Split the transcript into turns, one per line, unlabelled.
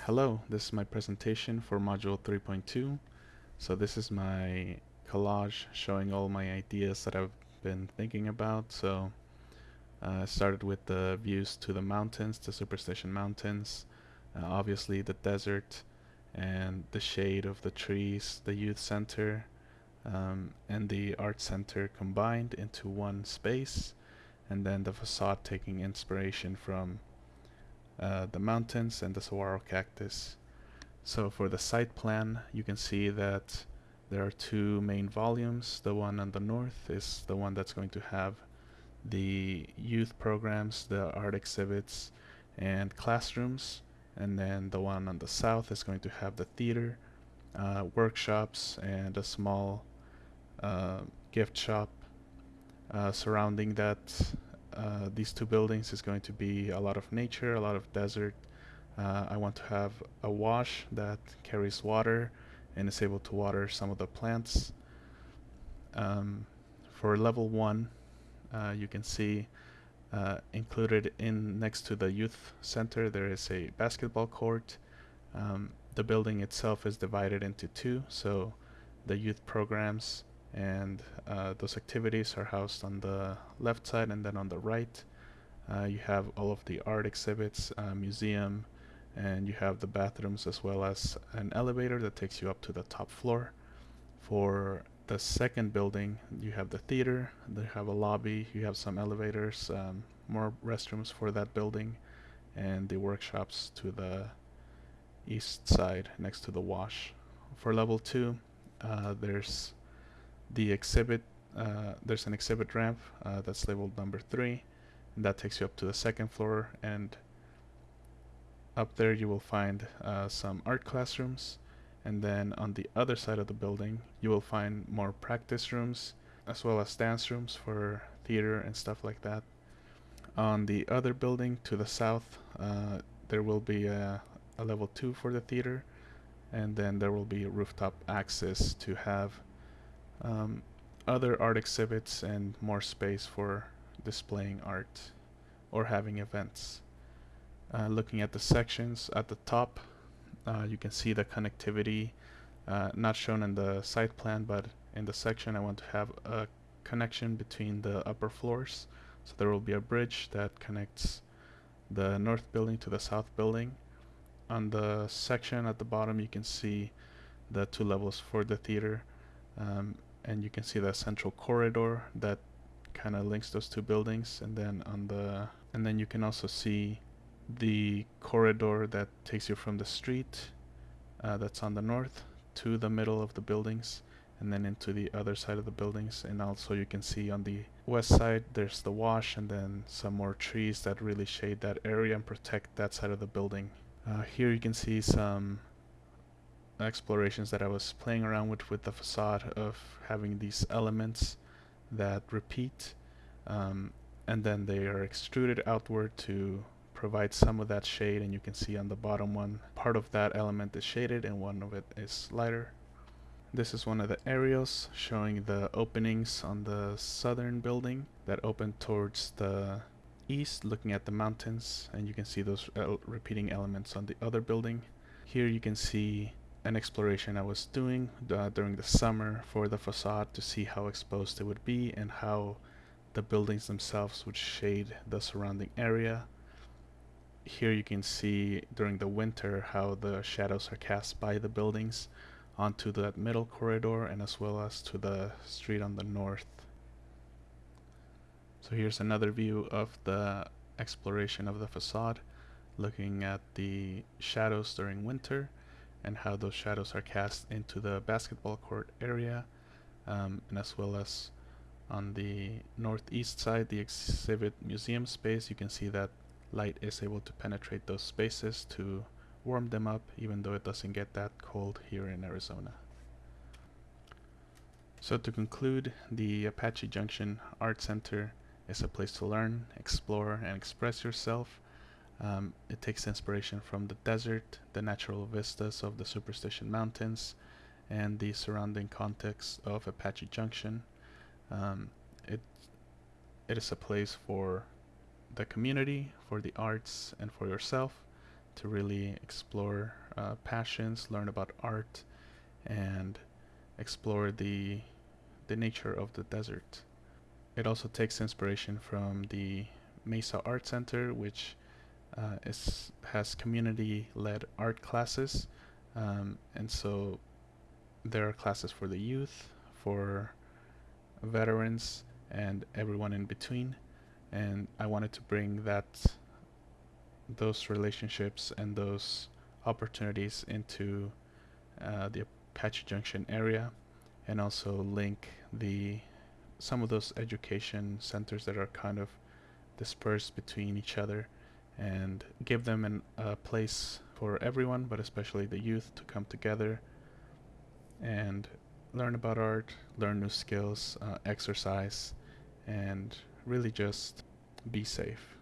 Hello, this is my presentation for Module 3.2. So this is my collage showing all my ideas that I've been thinking about. I started with the views to the mountains, the Superstition Mountains, obviously the desert, and the shade of the trees, the youth center, and the art center combined into one space, and then the facade taking inspiration from the mountains and the saguaro cactus. So for the site plan, you can see that there are two main volumes. The one on the north is the one that's going to have the youth programs, the art exhibits, and classrooms. And then the one on the south is going to have the theater, workshops, and a small uh, gift shop. Surrounding these two buildings is going to be a lot of nature, a lot of desert. I want to have a wash that carries water and is able to water some of the plants. For level 1, you can see included in next to the youth center there is a basketball court. The building itself is divided into two, so the youth programs and those activities are housed on the left side, and then on the right you have all of the art exhibits, museum, and you have the bathrooms as well as an elevator that takes you up to the top floor. For the second building, you have the theater, they have a lobby, you have some elevators, more restrooms for that building, and the workshops to the east side next to the wash. For level 2, there's the exhibit. There's an exhibit ramp that's labeled number 3, and that takes you up to the second floor, and up there you will find some art classrooms, and then on the other side of the building you will find more practice rooms as well as dance rooms for theater and stuff like that. On the other building to the south there will be a level 2 for the theater, and then there will be rooftop access to have um, other art exhibits and more space for displaying art or having events. Looking at the sections at the top, you can see the connectivity, not shown in the site plan, but in the section I want to have a connection between the upper floors. So there will be a bridge that connects the north building to the south building. On the section at the bottom you can see the two levels for the theater, and you can see the central corridor that kind of links those two buildings, and then you can also see the corridor that takes you from the street that's on the north to the middle of the buildings and then into the other side of the buildings. And also you can see on the west side there's the wash and then some more trees that really shade that area and protect that side of the building. Here you can see some explorations that I was playing around with the facade of having these elements that repeat, and then they are extruded outward to provide some of that shade, and you can see on the bottom one part of that element is shaded and one of it is lighter. This is one of the aerials showing the openings on the southern building that open towards the east looking at the mountains, and you can see those repeating elements on the other building. Here you can see an exploration I was doing during the summer for the facade to see how exposed it would be and how the buildings themselves would shade the surrounding area. Here you can see during the winter how the shadows are cast by the buildings onto that middle corridor and as well as to the street on the north. So here's another view of the exploration of the facade, looking at the shadows during winter and how those shadows are cast into the basketball court area, and as well as on the northeast side, the exhibit museum space, you can see that light is able to penetrate those spaces to warm them up, even though it doesn't get that cold here in Arizona. So to conclude, the Apache Junction Art Center is a place to learn, explore, and express yourself. It takes inspiration from the desert, the natural vistas of the Superstition Mountains, and the surrounding context of Apache Junction. Um, it, it is a place for the community, for the arts, and for yourself to really explore passions, learn about art, and explore the nature of the desert. It also takes inspiration from the Mesa Arts Center, which has community-led art classes, and so there are classes for the youth, for veterans, and everyone in between. And I wanted to bring those relationships and those opportunities into the Apache Junction area, and also link the some of those education centers that are kind of dispersed between each other, and give them a place for everyone, but especially the youth, to come together and learn about art, learn new skills, exercise, and really just be safe.